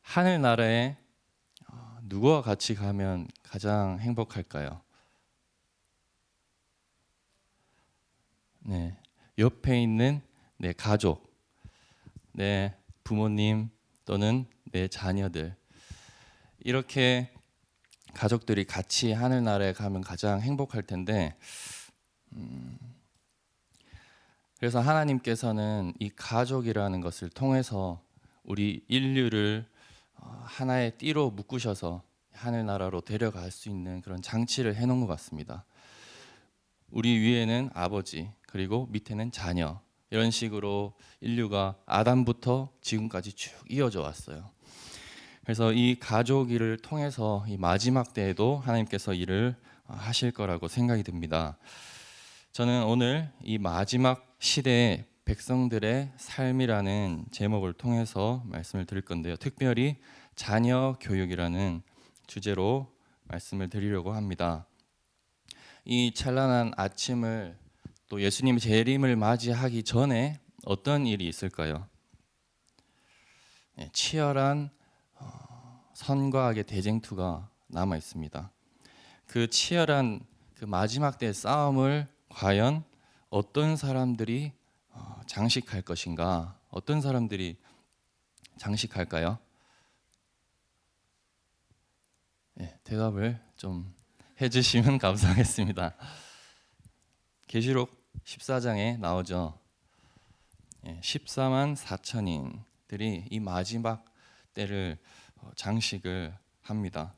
하늘나라에 누구와 같이 가면 가장 행복할까요? 네, 옆에 있는 내 가족, 내 부모님 또는 내 자녀들, 이렇게 가족들이 같이 하늘나라에 가면 가장 행복할 텐데, 그래서 하나님께서는 이 가족이라는 것을 통해서 우리 인류를 하나의 띠로 묶으셔서 하늘나라로 데려갈 수 있는 그런 장치를 해놓은 것 같습니다. 우리 위에는 아버지, 그리고 밑에는 자녀, 이런 식으로 인류가 아담부터 지금까지 쭉 이어져 왔어요. 그래서 이 가족 일을 통해서 이 마지막 때에도 하나님께서 일을 하실 거라고 생각이 듭니다. 저는 오늘 이 마지막 시대의 백성들의 삶이라는 제목을 통해서 말씀을 드릴 건데요. 특별히 자녀 교육이라는 주제로 말씀을 드리려고 합니다. 이 찬란한 아침을 또 예수님의 재림을 맞이하기 전에 어떤 일이 있을까요? 치열한 선과 악의 대쟁투가 남아 있습니다. 그 치열한 그 마지막 때의 싸움을 과연 어떤 사람들이 장식할 것인가? 어떤 사람들이 장식할까요? 대답을 좀 해주시면 감사하겠습니다. 계시록 14장에 나오죠. 14만 4천인들이 이 마지막 때를 장식을 합니다.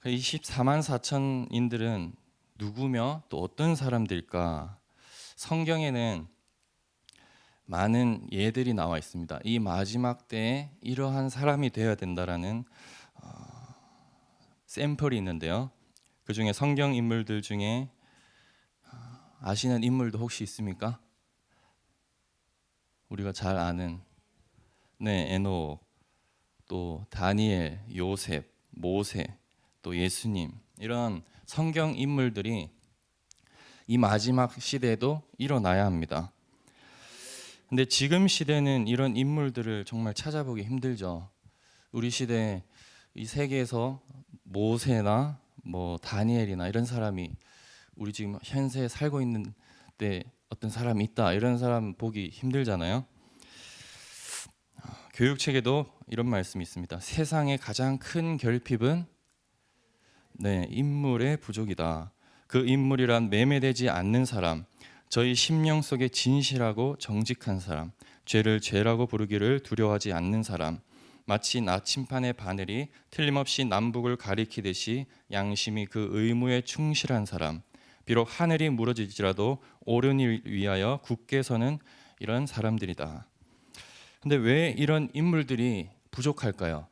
이 14만 4천인들은 누구며 또 어떤 사람들일까? 성경에는 많은 예들이 나와 있습니다. 이 마지막 때에 이러한 사람이 되어야 된다라는 샘플이 있는데요. 그 중에 성경 인물들 중에 아시는 인물도 혹시 있습니까? 우리가 잘 아는 에녹, 또 다니엘, 요셉, 모세, 또 예수님, 이런 성경 인물들이 이 마지막 시대에도 일어나야 합니다. 근데 지금 시대는 이런 인물들을 정말 찾아보기 힘들죠. 우리 시대 이 세계에서 모세나 다니엘이나 이런 사람이 우리 지금 현세에 살고 있는데 어떤 사람이 있다, 이런 사람 보기 힘들잖아요. 교육책에도 이런 말씀이 있습니다. 세상의 가장 큰 결핍은 인물의 부족이다. 그 인물이란 매매되지 않는 사람, 저희 심령 속에 진실하고 정직한 사람, 죄를 죄라고 부르기를 두려워하지 않는 사람, 마치 나침판의 바늘이 틀림없이 남북을 가리키듯이 양심이 그 의무에 충실한 사람, 비록 하늘이 무너질지라도 옳은 일 위하여 굳게 서는 이런 사람들이다. 근데 왜 이런 인물들이 부족할까요?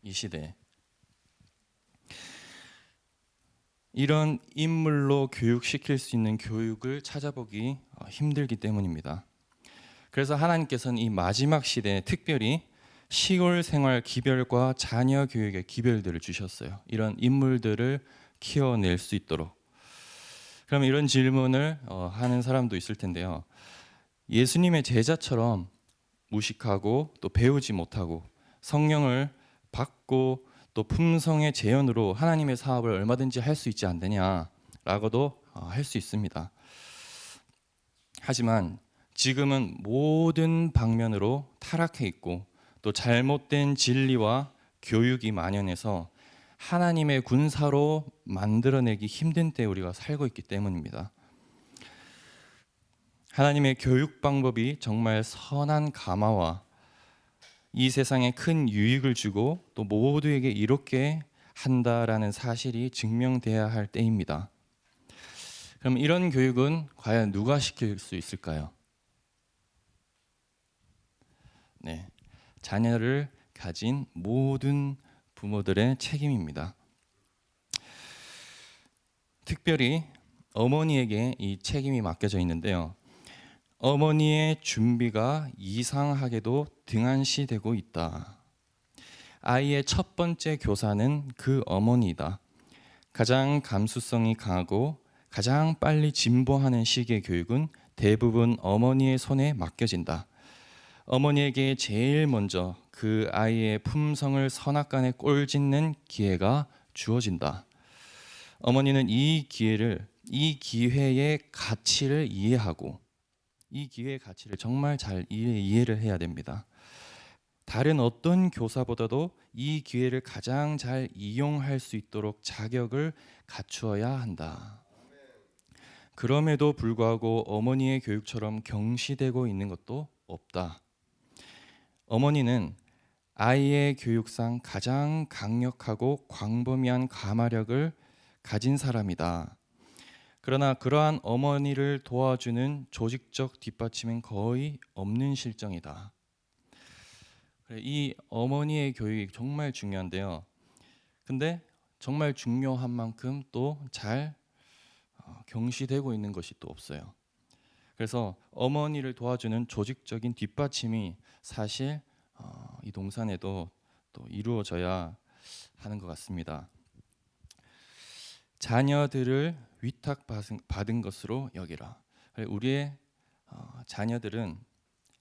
이 시대에. 이런 인물로 교육시킬 수 있는 교육을 찾아보기 힘들기 때문입니다. 그래서 하나님께서는 이 마지막 시대에 특별히 시골 생활 기별과 자녀 교육의 기별들을 주셨어요. 이런 인물들을 키워낼 수 있도록. 그럼 이런 질문을 하는 사람도 있을 텐데요. 예수님의 제자처럼 무식하고 또 배우지 못하고 성령을 받고 또 품성의 재현으로 하나님의 사업을 얼마든지 할 수 있지 않느냐라고도 할 수 있습니다. 하지만 지금은 모든 방면으로 타락해 있고 또 잘못된 진리와 교육이 만연해서 하나님의 군사로 만들어내기 힘든 때 우리가 살고 있기 때문입니다. 하나님의 교육 방법이 정말 선한 감화와 이 세상에 큰 유익을 주고 또 모두에게 이롭게 한다라는 사실이 증명돼야 할 때입니다. 그럼 이런 교육은 과연 누가 시킬 수 있을까요? 자녀를 가진 모든 부모들의 책임입니다. 특별히 어머니에게 이 책임이 맡겨져 있는데요. 어머니의 준비가 이상하게도 등한시되고 있다. 아이의 첫 번째 교사는 그 어머니다. 가장 감수성이 강하고 가장 빨리 진보하는 시기의 교육은 대부분 어머니의 손에 맡겨진다. 어머니에게 제일 먼저 그 아이의 품성을 선악간에 꼴짓는 기회가 주어진다. 어머니는 이 기회의 가치를 이해하고 이 기회의 가치를 정말 잘 이해를 해야 됩니다. 다른 어떤 교사보다도 이 기회를 가장 잘 이용할 수 있도록 자격을 갖추어야 한다. 그럼에도 불구하고 어머니의 교육처럼 경시되고 있는 것도 없다. 어머니는 아이의 교육상 가장 강력하고 광범위한 가마력을 가진 사람이다. 그러나 그러한 어머니를 도와주는 조직적 뒷받침은 거의 없는 실정이다. 이 어머니의 교육이 정말 중요한데요. 근데 정말 중요한 만큼 또 잘 경시되고 있는 것이 또 없어요. 그래서 어머니를 도와주는 조직적인 뒷받침이 사실 이 동산에도 또 이루어져야 하는 것 같습니다. 자녀들을 위탁받은 것으로 여기라. 우리의 자녀들은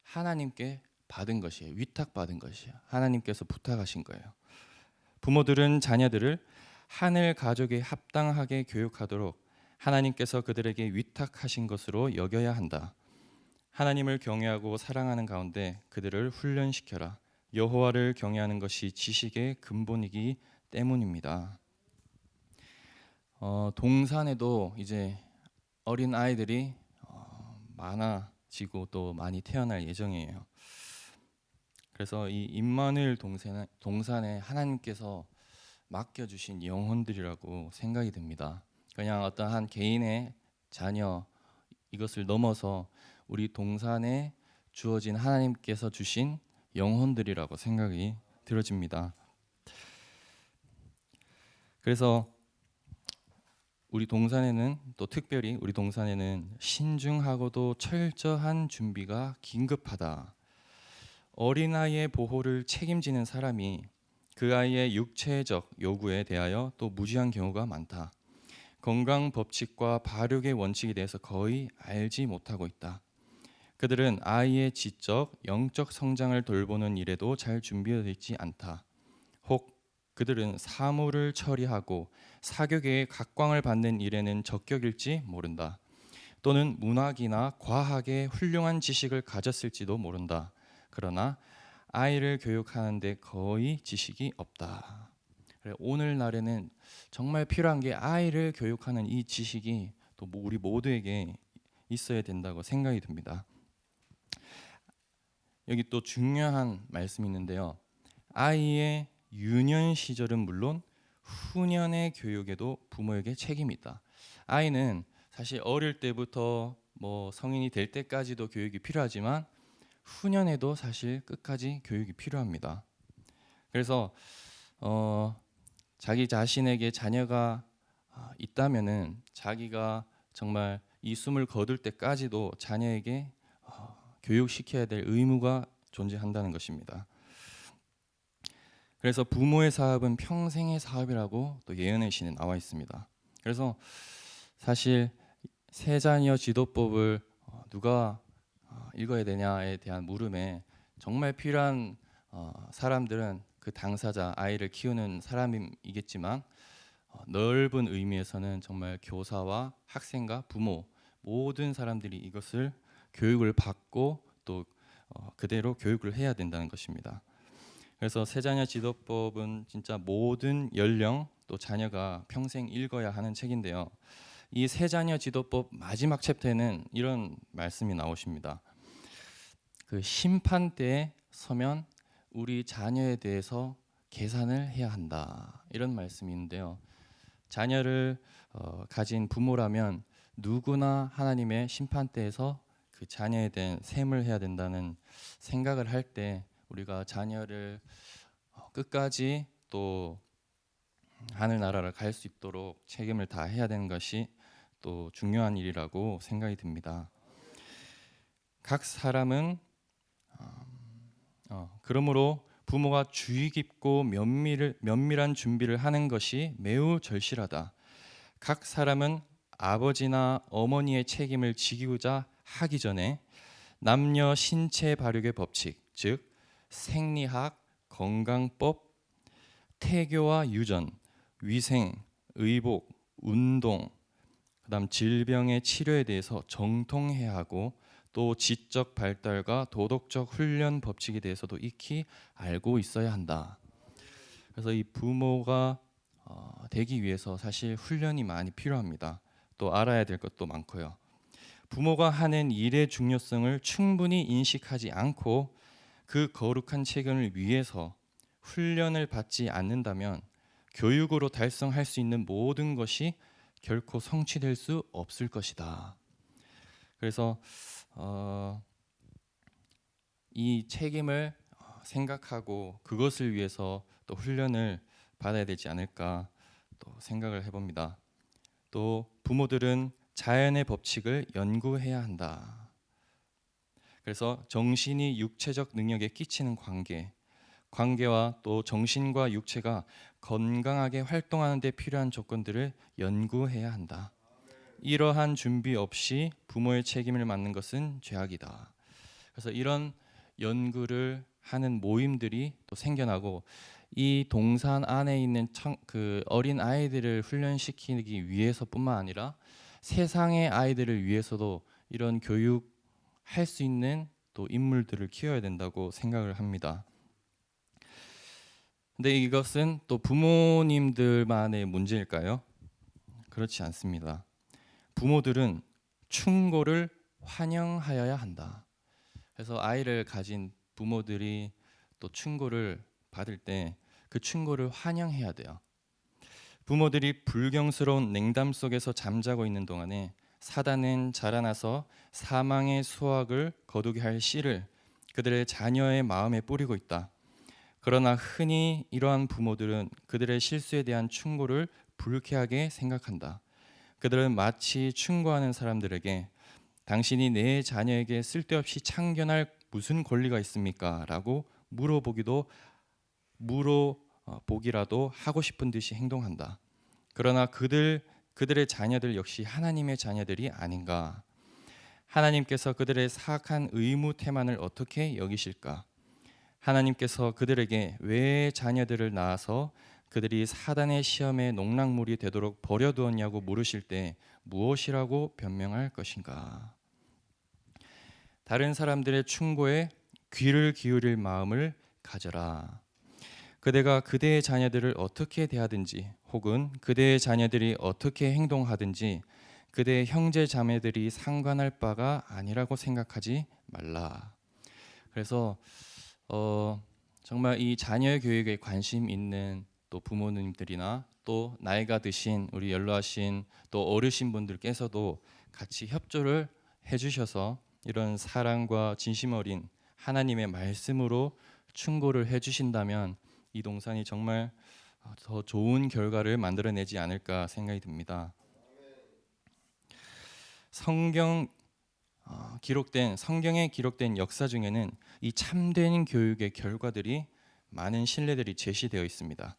하나님께 받은 것이에요. 위탁받은 것이에요. 하나님께서 부탁하신 거예요. 부모들은 자녀들을 하늘 가족에 합당하게 교육하도록 하나님께서 그들에게 위탁하신 것으로 여겨야 한다. 하나님을 경외하고 사랑하는 가운데 그들을 훈련시켜라. 여호와를 경외하는 것이 지식의 근본이기 때문입니다. 동산에도 이제 어린 아이들이 많아지고 또 많이 태어날 예정이에요. 그래서 이 임마누엘 동산에 하나님께서 맡겨주신 영혼들이라고 생각이 듭니다. 그냥 어떤 한 개인의 자녀 이것을 넘어서 우리 동산에 주어진 하나님께서 주신 영혼들이라고 생각이 들어집니다. 그래서 우리 동산에는 또 특별히 우리 동산에는 신중하고도 철저한 준비가 긴급하다. 어린아이의 보호를 책임지는 사람이 그 아이의 육체적 요구에 대하여 또 무지한 경우가 많다. 건강 법칙과 발육의 원칙에 대해서 거의 알지 못하고 있다. 그들은 아이의 지적, 영적 성장을 돌보는 일에도 잘 준비되어 있지 않다. 혹 그들은 사물을 처리하고 사교계의 각광을 받는 일에는 적격일지 모른다. 또는 문학이나 과학에 훌륭한 지식을 가졌을지도 모른다. 그러나 아이를 교육하는데 거의 지식이 없다. 오늘날에는 정말 필요한 게 아이를 교육하는 이 지식이 또 우리 모두에게 있어야 된다고 생각이 듭니다. 여기 또 중요한 말씀이 있는데요. 아이의 유년 시절은 물론 후년의 교육에도 부모에게 책임이 있다. 아이는 사실 어릴 때부터 성인이 될 때까지도 교육이 필요하지만 후년에도 사실 끝까지 교육이 필요합니다. 그래서 자기 자신에게 자녀가 있다면은 자기가 정말 이 숨을 거둘 때까지도 자녀에게 교육시켜야 될 의무가 존재한다는 것입니다. 그래서 부모의 사업은 평생의 사업이라고 또 예언의 시에 나와 있습니다. 그래서 사실 세 자녀 지도법을 누가 읽어야 되냐에 대한 물음에 정말 필요한 사람들은 그 당사자, 아이를 키우는 사람이겠지만 넓은 의미에서는 정말 교사와 학생과 부모 모든 사람들이 이것을 교육을 받고 또 그대로 교육을 해야 된다는 것입니다. 그래서 세자녀 지도법은 진짜 모든 연령 또 자녀가 평생 읽어야 하는 책인데요. 이 세자녀 지도법 마지막 챕터에는 이런 말씀이 나오십니다. 그 심판대에 서면 우리 자녀에 대해서 계산을 해야 한다. 이런 말씀이 있는데요. 자녀를 가진 부모라면 누구나 하나님의 심판대에서 그 자녀에 대한 셈을 해야 된다는 생각을 할 때 우리가 자녀를 끝까지 또 하늘나라를 갈 수 있도록 책임을 다해야 되는 것이 또 중요한 일이라고 생각이 듭니다. 각 사람은 그러므로 부모가 주의 깊고 면밀한 준비를 하는 것이 매우 절실하다. 각 사람은 아버지나 어머니의 책임을 지키고자 하기 전에 남녀 신체 발육의 법칙, 즉 생리학, 건강법, 태교와 유전, 위생, 의복, 운동, 그다음 질병의 치료에 대해서 정통해야 하고 또 지적 발달과 도덕적 훈련 법칙에 대해서도 익히 알고 있어야 한다. 그래서 이 부모가 되기 위해서 사실 훈련이 많이 필요합니다. 또 알아야 될 것도 많고요. 부모가 하는 일의 중요성을 충분히 인식하지 않고 그 거룩한 책임을 위해서 훈련을 받지 않는다면 교육으로 달성할 수 있는 모든 것이 결코 성취될 수 없을 것이다. 그래서 이 책임을 생각하고 그것을 위해서 또 훈련을 받아야 되지 않을까 또 생각을 해봅니다. 또 부모들은 자연의 법칙을 연구해야 한다. 그래서 정신이 육체적 능력에 끼치는 관계와 또 정신과 육체가 건강하게 활동하는 데 필요한 조건들을 연구해야 한다. 이러한 준비 없이 부모의 책임을 맡는 것은 죄악이다. 그래서 이런 연구를 하는 모임들이 또 생겨나고 이 동산 안에 있는 그 어린 아이들을 훈련시키기 위해서뿐만 아니라 세상의 아이들을 위해서도 이런 교육할 수 있는 또 인물들을 키워야 된다고 생각을 합니다. 근데 이것은 또 부모님들만의 문제일까요? 그렇지 않습니다. 부모들은 충고를 환영하여야 한다. 그래서 아이를 가진 부모들이 또 충고를 받을 때 그 충고를 환영해야 돼요. 부모들이 불경스러운 냉담 속에서 잠자고 있는 동안에 사단은 자라나서 사망의 수확을 거두게 할 씨를 그들의 자녀의 마음에 뿌리고 있다. 그러나 흔히 이러한 부모들은 그들의 실수에 대한 충고를 불쾌하게 생각한다. 그들은 마치 충고하는 사람들에게 당신이 내 자녀에게 쓸데없이 참견할 무슨 권리가 있습니까? 라고 물어보기라도 하고 싶은 듯이 행동한다. 그러나 그들의 자녀들 역시 하나님의 자녀들이 아닌가? 하나님께서 그들의 사악한 의무 태만을 어떻게 여기실까? 하나님께서 그들에게 왜 자녀들을 낳아서 그들이 사단의 시험의 농락물이 되도록 버려두었냐고 물으실 때 무엇이라고 변명할 것인가? 다른 사람들의 충고에 귀를 기울일 마음을 가져라. 그대가 그대의 자녀들을 어떻게 대하든지 혹은 그대의 자녀들이 어떻게 행동하든지 그대의 형제 자매들이 상관할 바가 아니라고 생각하지 말라. 그래서 정말 이 자녀 교육에 관심 있는 또 부모님들이나 또 나이가 드신 우리 연로하신 또 어르신분들께서도 같이 협조를 해주셔서 이런 사랑과 진심 어린 하나님의 말씀으로 충고를 해주신다면 이 동산이 정말 더 좋은 결과를 만들어내지 않을까 생각이 듭니다. 성경에 기록된 역사 중에는 이 참된 교육의 결과들이 많은 신뢰들이 제시되어 있습니다.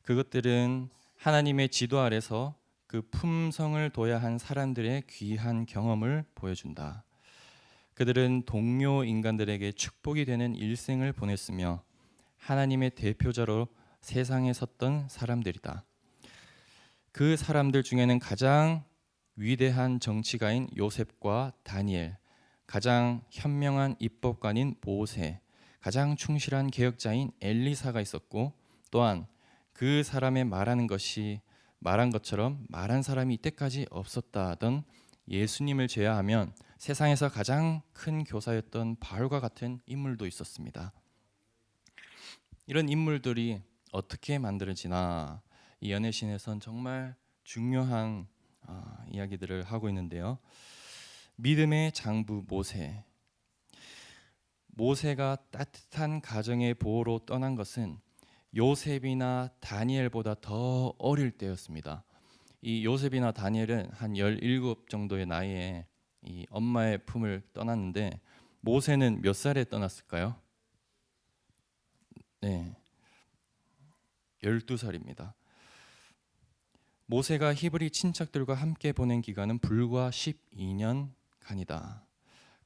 그것들은 하나님의 지도 아래서 그 품성을 둬야 한 사람들의 귀한 경험을 보여준다. 그들은 동료 인간들에게 축복이 되는 일생을 보냈으며 하나님의 대표자로 세상에 섰던 사람들이다. 그 사람들 중에는 가장 위대한 정치가인 요셉과 다니엘, 가장 현명한 입법관인 모세, 가장 충실한 개혁자인 엘리사가 있었고 또한 그 사람의 말한 것처럼 말한 사람이 이때까지 없었다던 예수님을 제외하면 세상에서 가장 큰 교사였던 바울과 같은 인물도 있었습니다. 이런 인물들이 어떻게 만들어지나 이 연애신에선 정말 중요한 이야기들을 하고 있는데요. 믿음의 장부 모세가 따뜻한 가정의 보호로 떠난 것은 요셉이나 다니엘보다 더 어릴 때였습니다. 이 요셉이나 다니엘은 한 17 정도의 나이에 이 엄마의 품을 떠났는데 모세는 몇 살에 떠났을까요? 네, 12살입니다. 모세가 히브리 친척들과 함께 보낸 기간은 불과 12년간이다.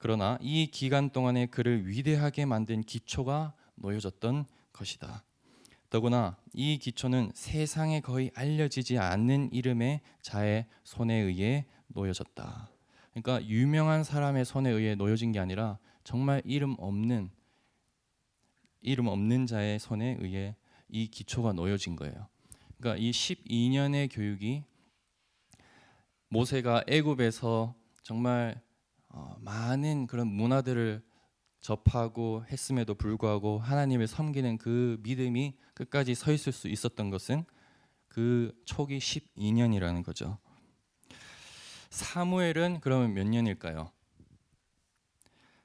그러나 이 기간 동안에 그를 위대하게 만든 기초가 놓여졌던 것이다. 더구나 이 기초는 세상에 거의 알려지지 않는 이름의 자의 손에 의해 놓여졌다. 그러니까 유명한 사람의 손에 의해 놓여진 게 아니라 정말 이름 없는 자의 손에 의해 이 기초가 놓여진 거예요. 그러니까 이 12년의 교육이 모세가 애굽에서 정말 많은 그런 문화들을 접하고 했음에도 불구하고 하나님을 섬기는 그 믿음이 끝까지 서 있을 수 있었던 것은 그 초기 12년이라는 거죠. 사무엘은 그러면 몇 년일까요?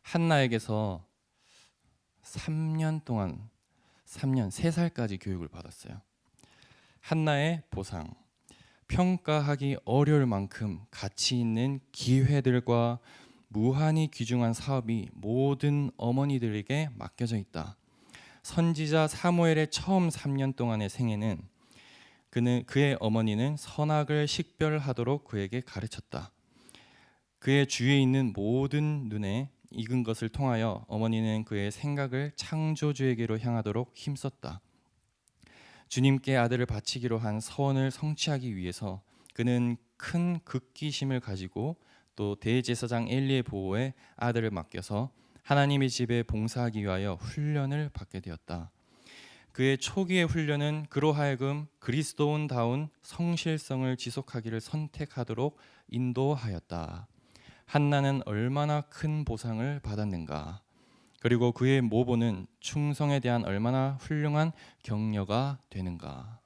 한나에게서 3년 동안 3살까지 교육을 받았어요. 한나의 보상, 평가하기 어려울 만큼 가치 있는 기회들과 무한히 귀중한 사업이 모든 어머니들에게 맡겨져 있다. 선지자 사무엘의 처음 3년 동안의 생애는 그의 어머니는 선악을 식별하도록 그에게 가르쳤다. 그의 주위에 있는 모든 눈에 익은 것을 통하여 어머니는 그의 생각을 창조주에게로 향하도록 힘썼다. 주님께 아들을 바치기로 한 서원을 성취하기 위해서 그는 큰 극기심을 가지고 또 대제사장 엘리의 보호에 아들을 맡겨서 하나님의 집에 봉사하기 위하여 훈련을 받게 되었다. 그의 초기의 훈련은 그로 하여금 그리스도인다운 성실성을 지속하기를 선택하도록 인도하였다. 한나는 얼마나 큰 보상을 받았는가. 그리고 그의 모보는 충성에 대한 얼마나 훌륭한 격려가 되는가.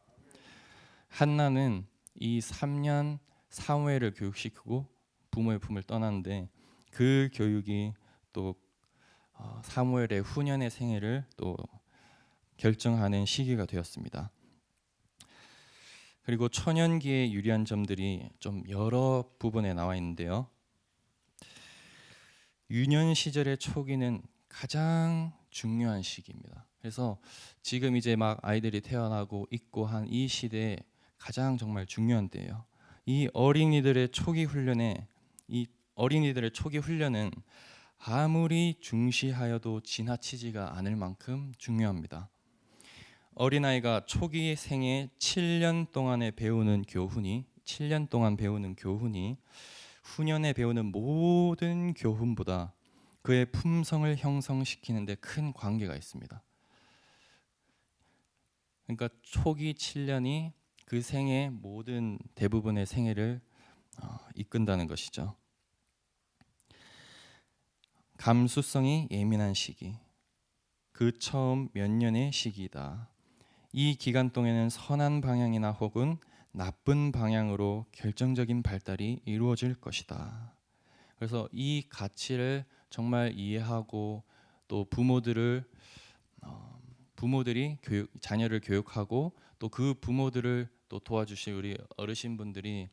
한나는 이 3년 사무엘을 교육시키고 부모의 품을 떠났는데 그 교육이 또 사무엘의 후년의 생애를 또 결정하는 시기가 되었습니다. 그리고 초년기의 유리한 점들이 좀 여러 부분에 나와 있는데요. 유년 시절의 초기는 가장 중요한 시기입니다. 그래서 지금 이제 막 아이들이 태어나고 있고 한 이 시대에 가장 정말 중요한 때예요. 이 어린이들의 초기 훈련은 아무리 중시하여도 지나치지가 않을 만큼 중요합니다. 어린아이가 초기 생애 7년 동안에 배우는 교훈이 7년 동안 배우는 교훈이 후년에 배우는 모든 교훈보다 그의 품성을 형성시키는 데 큰 관계가 있습니다. 그러니까 초기 7년이 그 생애 모든 대부분의 생애를 이끈다는 것이죠. 감수성이 예민한 시기, 그 처음 몇 년의 시기이다. 이 기간 동안에는 선한 방향이나 혹은 나쁜 방향으로 결정적인 발달이 이루어질 것이다. 그래서 이 가치를 정말 이해하고 또 부모들이 자녀를 교육하고 또 그 부모들을 또 도와주실 우리 어르신분들이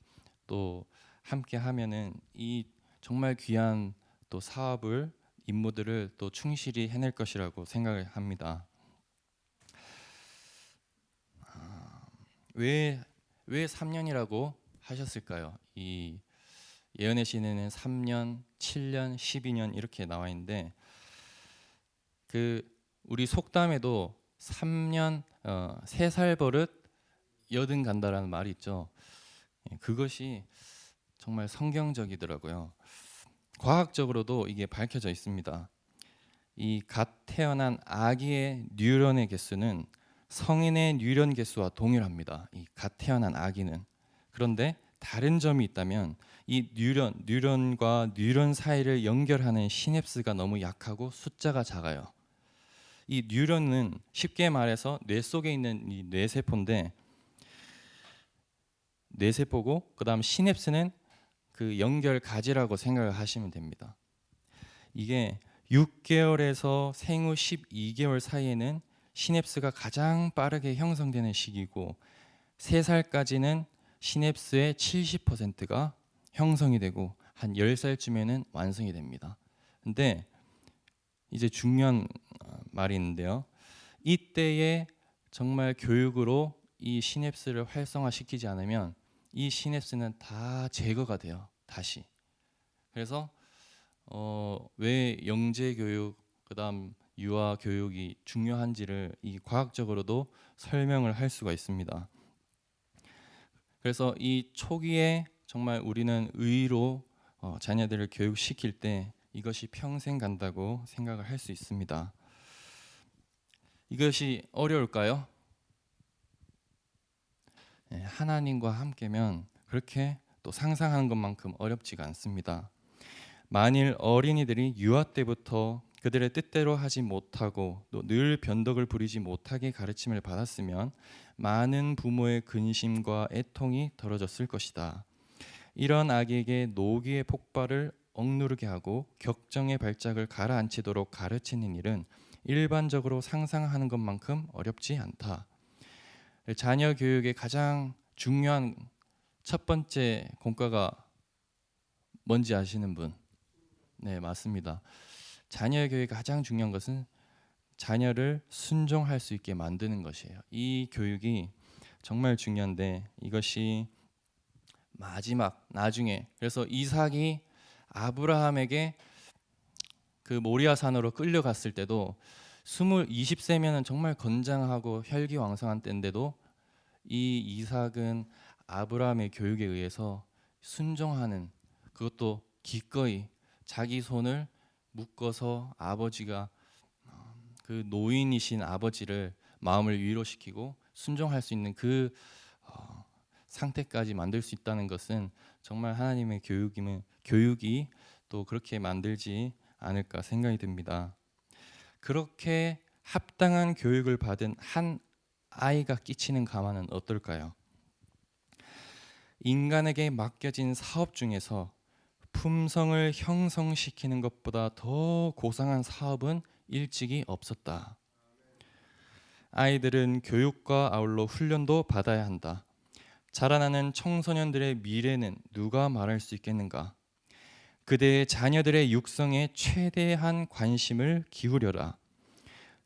또 함께 하면은 이 정말 귀한 또 사업을 임무들을 또 충실히 해낼 것이라고 생각을 합니다. 왜 3년이라고 하셨을까요? 이 예언의 시내는 3년, 7년, 12년 이렇게 나와 있는데 우리 속담에도 3년 3살 버릇 여든 간다라는 말이 있죠. 그것이 정말 성경적이더라고요. 과학적으로도 이게 밝혀져 있습니다. 이 갓 태어난 아기의 뉴런의 개수는 성인의 뉴런 개수와 동일합니다. 이 갓 태어난 아기는. 그런데 다른 점이 있다면 이 뉴런과 뉴런 사이를 연결하는 시냅스가 너무 약하고 숫자가 작아요. 이 뉴런은 쉽게 말해서 뇌 속에 있는 이 뇌세포인데 뇌세포고 그다음 시냅스는 그 연결 가지라고 생각을 하시면 됩니다. 이게 6개월에서 생후 12개월 사이에는 시냅스가 가장 빠르게 형성되는 시기고 3살까지는 시냅스의 70%가 형성이 되고 한 10살쯤에는 완성이 됩니다. 근데 이제 중요한 말이 있는데요. 이때에 정말 교육으로 이 시냅스를 활성화시키지 않으면 이 시냅스는 다 제거가 돼요. 다시. 그래서 왜 영재 교육 그다음 유아 교육이 중요한지를 이 과학적으로도 설명을 할 수가 있습니다. 그래서 이 초기에 정말 우리는 의로 자녀들을 교육시킬 때 이것이 평생 간다고 생각을 할 수 있습니다. 이것이 어려울까요? 네, 하나님과 함께면 그렇게 또 상상하는 것만큼 어렵지가 않습니다. 만일 어린이들이 유아 때부터 그들의 뜻대로 하지 못하고 또 늘 변덕을 부리지 못하게 가르침을 받았으면 많은 부모의 근심과 애통이 덜어졌을 것이다. 이런 아기에게 노기의 폭발을 억누르게 하고 격정의 발작을 가라앉히도록 가르치는 일은 일반적으로 상상하는 것만큼 어렵지 않다. 자녀 교육의 가장 중요한 첫 번째 공과가 뭔지 아시는 분? 네, 맞습니다. 자녀 교육의 가장 중요한 것은 자녀를 순종할 수 있게 만드는 것이에요. 이 교육이 정말 중요한데 이것이 마지막 나중에 그래서 이삭이 아브라함에게 그 모리아 산으로 끌려갔을 때도 20세면은 정말 건장하고 혈기왕성한 때인데도 이 이삭은 아브라함의 교육에 의해서 순종하는 그것도 기꺼이 자기 손을 묶어서 아버지가 그 노인이신 아버지를 마음을 위로시키고 순종할 수 있는 그 상태까지 만들 수 있다는 것은 정말 하나님의 교육이 또 그렇게 만들지 않을까 생각이 듭니다. 그렇게 합당한 교육을 받은 한 아이가 끼치는 가마는 어떨까요? 인간에게 맡겨진 사업 중에서 품성을 형성시키는 것보다 더 고상한 사업은 일찍이 없었다. 아이들은 교육과 아울러 훈련도 받아야 한다. 자라나는 청소년들의 미래는 누가 말할 수 있겠는가? 그대의 자녀들의 육성에 최대한 관심을 기울여라.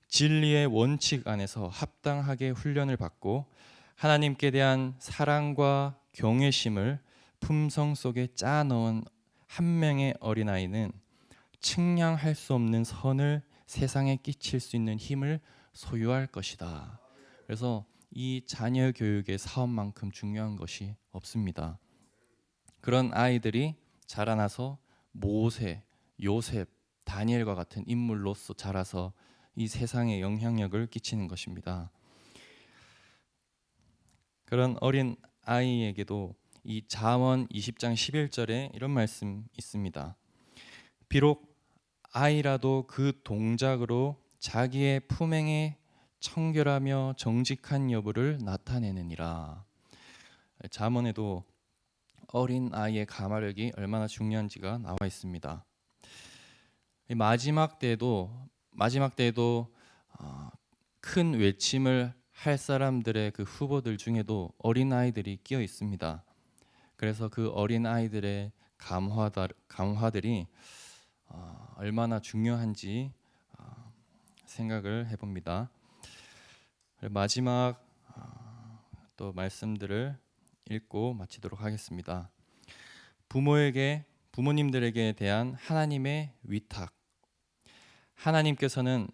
진리의 원칙 안에서 합당하게 훈련을 받고 하나님께 대한 사랑과 경외심을 품성 속에 짜 넣은 한 명의 어린아이는 측량할 수 없는 선을 세상에 끼칠 수 있는 힘을 소유할 것이다. 그래서 이 자녀 교육의 사업만큼 중요한 것이 없습니다. 그런 아이들이 자라나서 모세, 요셉, 다니엘과 같은 인물로서 자라서 이 세상에 영향력을 끼치는 것입니다. 그런 어린 아이에게도 이 잠언 20장 11절에 이런 말씀 있습니다. 비록 아이라도 그 동작으로 자기의 품행에 청결하며 정직한 여부를 나타내느니라. 잠언에도 어린 아이의 가마력이 얼마나 중요한지가 나와 있습니다. 마지막 때에도 큰 외침을 할 사람들의 그 후보들 중에도 어린 아이들이 끼어 있습니다. 그래서 그 어린 아이들의 감화들이 얼마나 중요한지 생각을 해봅니다. 마지막 또 말씀들을 읽고 마치도록 하겠습니다. 부모님들에게 대한 하나님의 위탁. 하나님께서는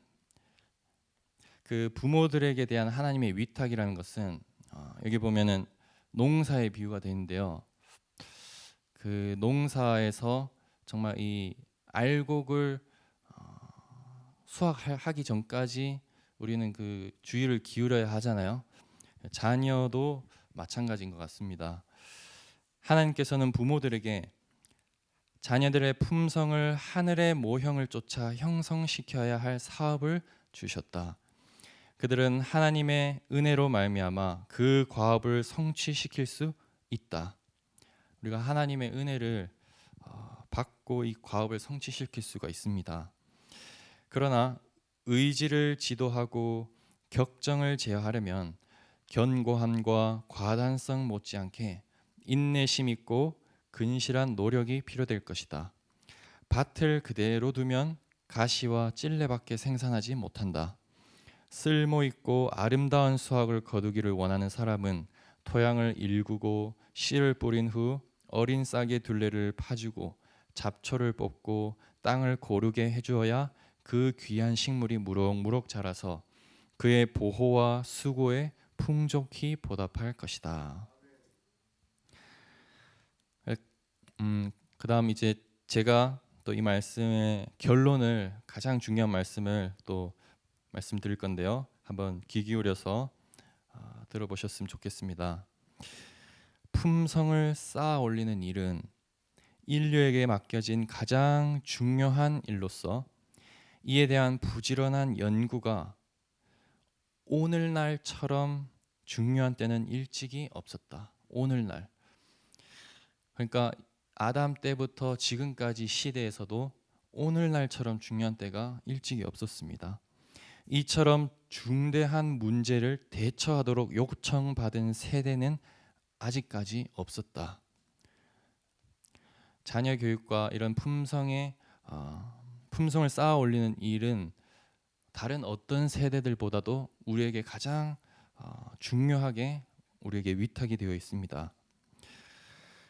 그 부모들에게 대한 하나님의 위탁이라는 것은 여기 보면은 농사의 비유가 되는데요. 그 농사에서 정말 이 알곡을 수확하기 전까지 우리는 그 주의를 기울여야 하잖아요. 자녀도 마찬가지인 것 같습니다. 하나님께서는 부모들에게 자녀들의 품성을 하늘의 모형을 쫓아 형성시켜야 할 사업을 주셨다. 그들은 하나님의 은혜로 말미암아 그 과업을 성취시킬 수 있다. 우리가 하나님의 은혜를 받고 이 과업을 성취시킬 수가 있습니다. 그러나 의지를 지도하고 격정을 제어하려면 견고함과 과단성 못지않게 인내심 있고 근실한 노력이 필요될 것이다. 밭을 그대로 두면 가시와 찔레밖에 생산하지 못한다. 쓸모 있고 아름다운 수확을 거두기를 원하는 사람은 토양을 일구고 씨를 뿌린 후 어린 싹의 둘레를 파주고 잡초를 뽑고 땅을 고르게 해주어야 그 귀한 식물이 무럭무럭 자라서 그의 보호와 수고에 풍족히 보답할 것이다. 그다음 이제 제가 또 이 말씀의 결론을, 가장 중요한 말씀을 또 말씀드릴 건데요. 한번 귀 기울여서 들어보셨으면 좋겠습니다. 품성을 쌓아 올리는 일은 인류에게 맡겨진 가장 중요한 일로서 이에 대한 부지런한 연구가 오늘날처럼 중요한 때는 일찍이 없었다. 오늘날. 그러니까 아담 때부터 지금까지 시대에서도 오늘날처럼 중요한 때가 일찍이 없었습니다. 이처럼 중대한 문제를 대처하도록 요청받은 세대는 아직까지 없었다. 자녀 교육과 이런 품성을 쌓아 올리는 일은 다른 어떤 세대들보다도 우리에게 가장 중요하게 우리에게 위탁이 되어 있습니다.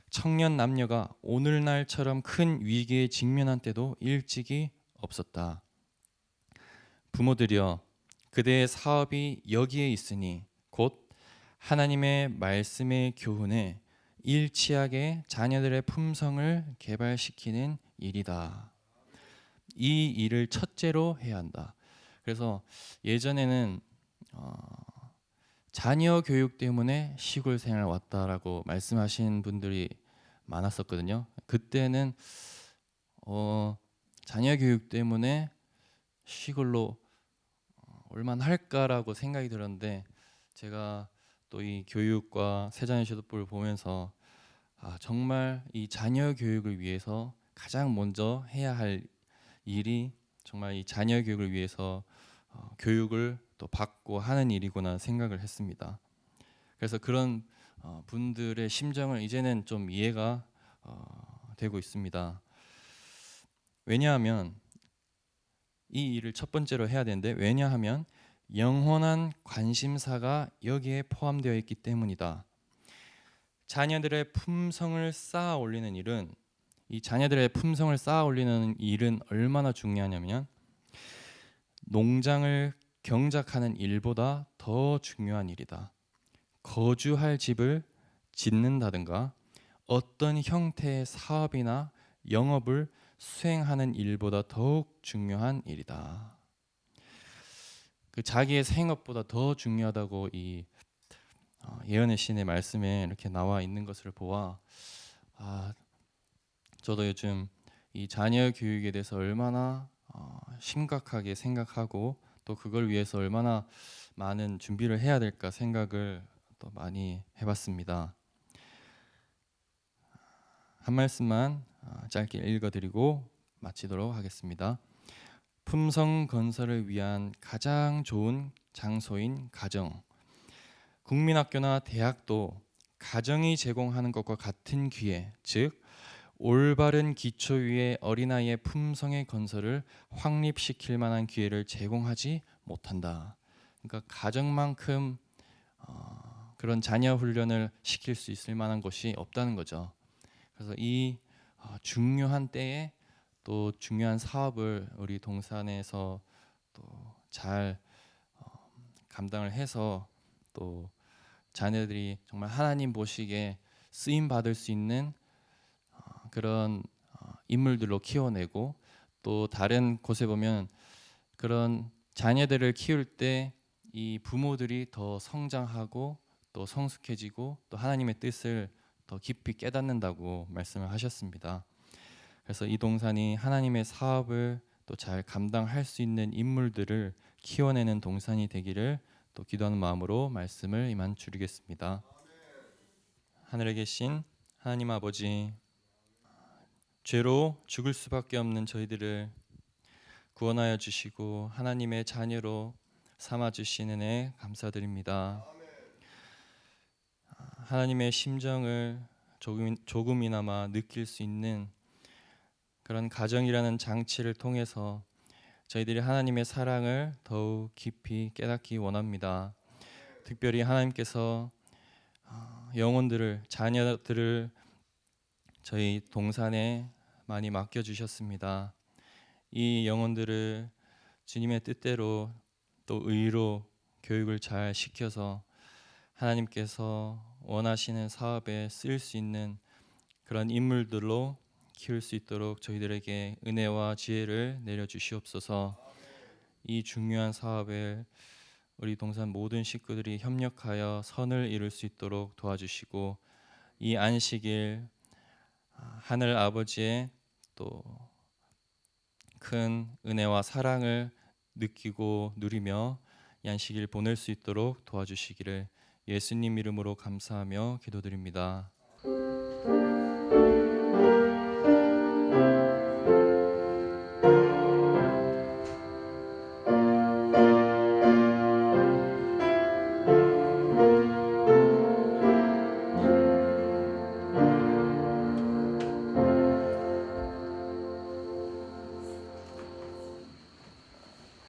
청년 남녀가 오늘날처럼 큰 위기에 직면한 때도 일찍이 없었다. 부모들이여, 그대의 사업이 여기에 있으니 곧 하나님의 말씀의 교훈에 일치하게 자녀들의 품성을 개발시키는 일이다. 이 일을 첫째로 해야 한다. 그래서 예전에는 자녀 교육 때문에 시골 생활 왔다라고 말씀하신 분들이 많았었거든요. 그때는 자녀 교육 때문에 시골로 올만할까라고 생각이 들었는데, 제가 또 이 교육과 세자녀 시도법을 보면서 정말 이 자녀 교육을 위해서 가장 먼저 해야 할 일이 정말 이 자녀 교육을 위해서 교육을 또 받고 하는 일이구나 생각을 했습니다. 그래서 그런 분들의 심정을 이제는 좀 이해가 되고 있습니다. 왜냐하면 이 일을 첫 번째로 해야 되는데, 왜냐하면 영원한 관심사가 여기에 포함되어 있기 때문이다. 자녀들의 품성을 쌓아 올리는 일은, 이 자녀들의 품성을 쌓아 올리는 일은 얼마나 중요하냐면 농장을 경작하는 일보다 더 중요한 일이다. 거주할 집을 짓는다든가 어떤 형태의 사업이나 영업을 수행하는 일보다 더욱 중요한 일이다. 그 자기의 생업보다 더 중요하다고 이 예언의 신의 말씀에 이렇게 나와 있는 것을 보아 저도 요즘 이 자녀 교육에 대해서 얼마나 심각하게 생각하고 또 그걸 위해서 얼마나 많은 준비를 해야 될까 생각을 또 많이 해봤습니다. 한 말씀만 짧게 읽어드리고 마치도록 하겠습니다. 품성 건설을 위한 가장 좋은 장소인 가정, 국민학교나 대학도 가정이 제공하는 것과 같은 기회, 즉 올바른 기초 위에 어린아이의 품성의 건설을 확립시킬 만한 기회를 제공하지 못한다. 그러니까 가정만큼 그런 자녀 훈련을 시킬 수 있을 만한 곳이 없다는 거죠. 그래서 이 중요한 때에 또 중요한 사업을 우리 동산에서 또 잘 감당을 해서 또 자녀들이 정말 하나님 보시기에 쓰임 받을 수 있는 그런 인물들로 키워내고, 또 다른 곳에 보면 그런 자녀들을 키울 때 이 부모들이 더 성장하고 또 성숙해지고 또 하나님의 뜻을 더 깊이 깨닫는다고 말씀을 하셨습니다. 그래서 이 동산이 하나님의 사업을 또 잘 감당할 수 있는 인물들을 키워내는 동산이 되기를 또 기도하는 마음으로 말씀을 이만 줄이겠습니다. 하늘에 계신 하나님 아버지, 죄로 죽을 수밖에 없는 저희들을 구원하여 주시고 하나님의 자녀로 삼아 주시는 은혜 감사드립니다. 하나님의 심정을 조금이나마 느낄 수 있는 그런 가정이라는 장치를 통해서 저희들이 하나님의 사랑을 더욱 깊이 깨닫기 원합니다. 특별히 하나님께서 영혼들을, 자녀들을 저희 동산에 많이 맡겨 주셨습니다. 이 영혼들을 주님의 뜻대로 또 의로 교육을 잘 시켜서 하나님께서 원하시는 사업에 쓰일 수 있는 그런 인물들로 키울 수 있도록 저희들에게 은혜와 지혜를 내려 주시옵소서. 이 중요한 사업을 우리 동산 모든 식구들이 협력하여 선을 이룰 수 있도록 도와주시고, 이 안식일 하늘 아버지의 또 큰 은혜와 사랑을 느끼고 누리며 이 안식일 보낼 수 있도록 도와주시기를 예수님 이름으로 감사하며 기도드립니다.